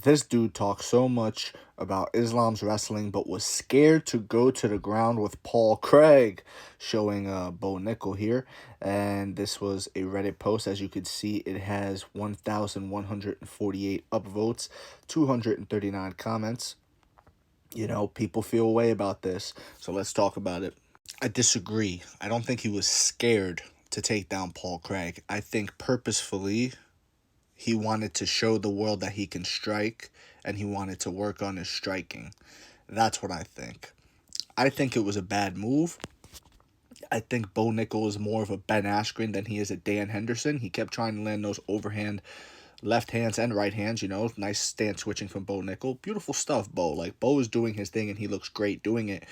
This dude talks so much about Islam's wrestling, but was scared to go to the ground with Paul Craig, showing Bo Nickal here. And this was a Reddit post. As you could see, it has 1,148 upvotes, 239 comments. You know, people feel a way about this, so let's talk about it. I disagree. I don't think he was scared to take down Paul Craig. I think purposefully he wanted to show the world that he can strike, and he wanted to work on his striking. That's what I think. I think it was a bad move. I think Bo Nickal is more of a Ben Askren than he is a Dan Henderson. He kept trying to land those overhand left hands and right hands, you know. Nice stance switching from Bo Nickal. Beautiful stuff, Bo. Like, Bo is doing his thing, and he looks great doing it.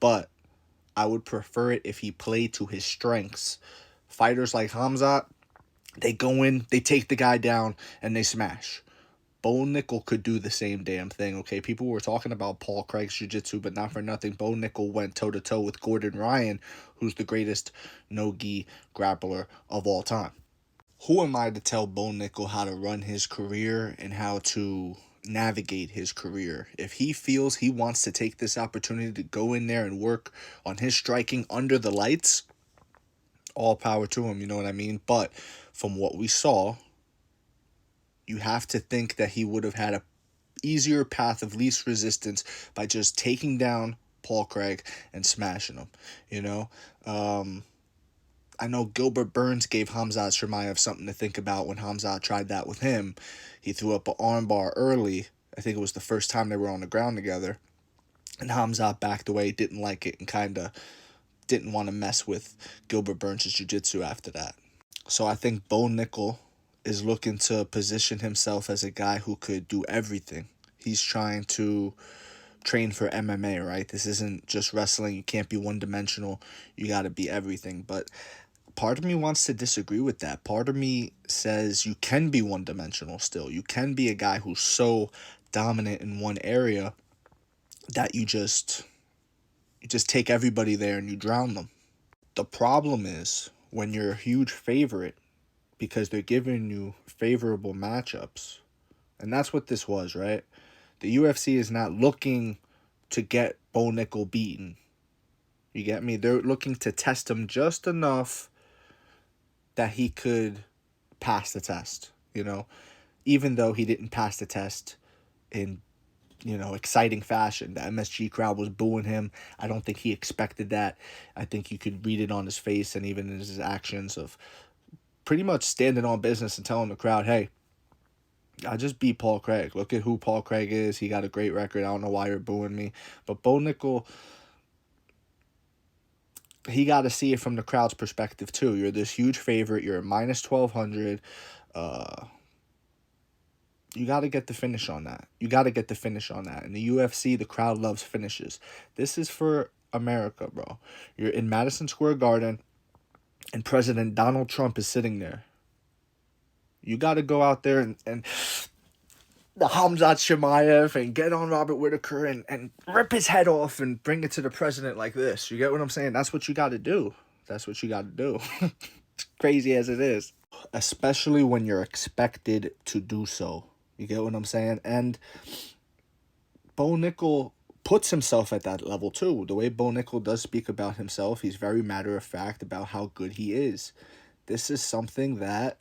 But I would prefer it if he played to his strengths. Fighters like Hamzat, they go in, they take the guy down, and they smash. Bo Nickal could do the same damn thing, okay? People were talking about Paul Craig's jiu-jitsu, but not for nothing. Bo Nickal went toe-to-toe with Gordon Ryan, who's the greatest no-gi grappler of all time. Who am I to tell Bo Nickal how to run his career and how to navigate his career? If he feels he wants to take this opportunity to go in there and work on his striking under the lights, all power to him, you know what I mean? But from what we saw, you have to think that he would have had a easier path of least resistance by just taking down Paul Craig and smashing him, you know? I know Gilbert Burns gave Hamzat Chimaev something to think about when Hamzat tried that with him. He threw up an armbar early. I think it was the first time they were on the ground together. And Hamzat backed away, didn't like it, and kind of didn't want to mess with Gilbert Burns' jiu-jitsu after that. So I think Bo Nickal is looking to position himself as a guy who could do everything. He's trying to train for MMA, right? This isn't just wrestling. You can't be one-dimensional. You got to be everything. But part of me wants to disagree with that. Part of me says you can be one-dimensional still. You can be a guy who's so dominant in one area that you just take everybody there and you drown them. The problem is when you're a huge favorite because they're giving you favorable matchups. And that's what this was, right? The UFC is not looking to get Bo Nickal beaten. You get me? They're looking to test him just enough that he could pass the test, you know? Even though he didn't pass the test in, exciting fashion. The MSG crowd was booing him. I don't think he expected that. I think you could read it on his face and even in his actions of pretty much standing on business and telling the crowd, hey, I just beat Paul Craig. Look at who Paul Craig is. He got a great record. I don't know why you're booing me. But Bo Nickal, he got to see it from the crowd's perspective too. You're this huge favorite. You're a minus 1,200. You got to get the finish on that. You got to get the finish on that. In the UFC, the crowd loves finishes. This is for America, bro. You're in Madison Square Garden, and President Donald Trump is sitting there. You got to go out there and the Hamzat Chimaev and get on Robert Whitaker and rip his head off and bring it to the president like this. You get what I'm saying? That's what you got to do. That's what you got to do. Crazy as it is. Especially when you're expected to do so. You get what I'm saying? And Bo Nickal puts himself at that level too. The way Bo Nickal does speak about himself, he's very matter of fact about how good he is. This is something that,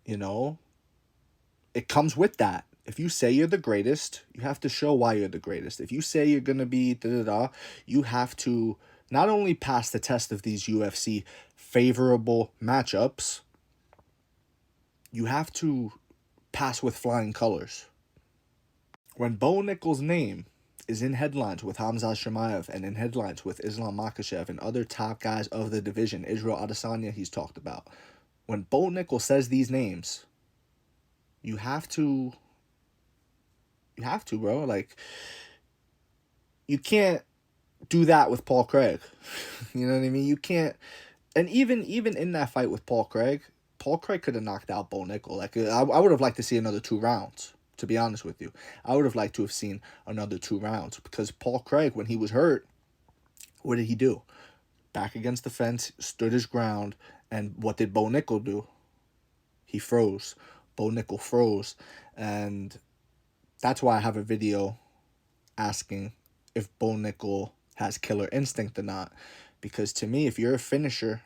it comes with that. If you say you're the greatest, you have to show why you're the greatest. If you say you're going to be da-da-da, you have to not only pass the test of these UFC favorable matchups, you have to pass with flying colors. When Bo Nickal's name is in headlines with Hamzat Chimaev and in headlines with Islam Makhachev and other top guys of the division, Israel Adesanya he's talked about, when Bo Nickal says these names, you have to, bro. Like, you can't do that with Paul Craig. You know what I mean? You can't. And even in that fight with Paul Craig could have knocked out Bo Nickal. Like, I would have liked to see another 2 rounds, to be honest with you. I would have liked to have seen another 2 rounds because Paul Craig, when he was hurt, what did he do? Back against the fence, stood his ground, and what did Bo Nickal do? He froze. Bo Nickal froze, and That's why I have a video asking if Bo Nickal has killer instinct or not. Because to me, if you're a finisher,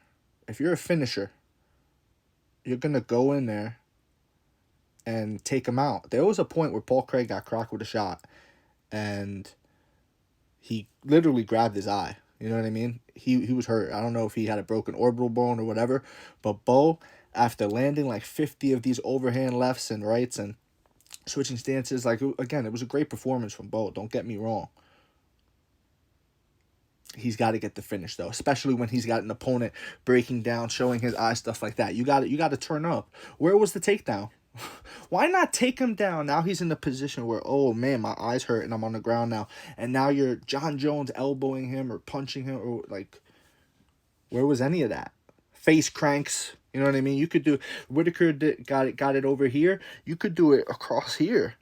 you're going to go in there and take him out. There was a point where Paul Craig got cracked with a shot, and he literally grabbed his eye. You know what I mean? He was hurt. I don't know if he had a broken orbital bone or whatever, but Bo, after landing like 50 of these overhand lefts and rights and switching stances, like, again, it was a great performance from Bo. Don't get me wrong. He's got to get the finish though, especially when he's got an opponent breaking down, showing his eye, stuff like that. You got to turn up. Where was the takedown? Why not take him down? Now he's in the position where, oh man, my eyes hurt and I'm on the ground now. And now you're John Jones elbowing him or punching him, or like, where was any of that? Face cranks, you know what I mean? You could do, Whitaker got it over here. You could do it across here.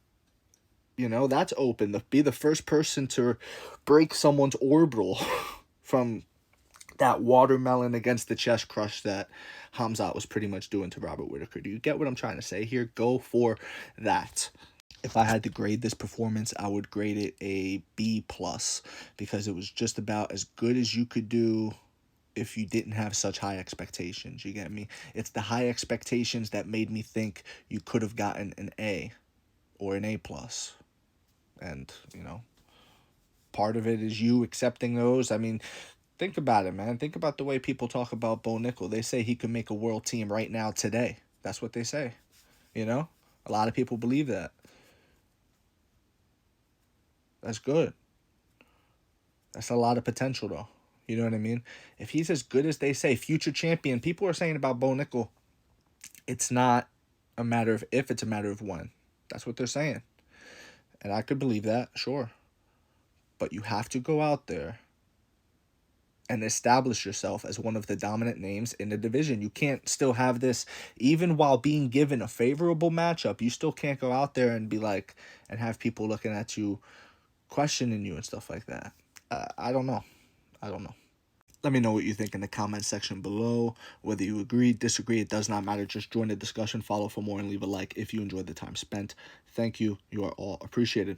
You know, that's open. Be the first person to break someone's orbital from that watermelon against the chest crush that Hamzat was pretty much doing to Robert Whitaker. Do you get what I'm trying to say here? Go for that. If I had to grade this performance, I would grade it a B+, because it was just about as good as you could do if you didn't have such high expectations. You get me? It's the high expectations that made me think you could have gotten an A or an A+. And, you know, part of it is you accepting those. I mean, think about it, man. Think about the way people talk about Bo Nickal. They say he could make a world team right now, today. That's what they say. You know? A lot of people believe that. That's good. That's a lot of potential, though. You know what I mean? If he's as good as they say, future champion, people are saying about Bo Nickal, it's not a matter of if, it's a matter of when. That's what they're saying. And I could believe that, sure. But you have to go out there and establish yourself as one of the dominant names in the division. You can't still have this, even while being given a favorable matchup, you still can't go out there and be like, and have people looking at you, questioning you and stuff like that. I don't know. Let me know what you think in the comment section below. Whether you agree, disagree, it does not matter. Just join the discussion, follow for more, and leave a like if you enjoyed the time spent. Thank you. You are all appreciated.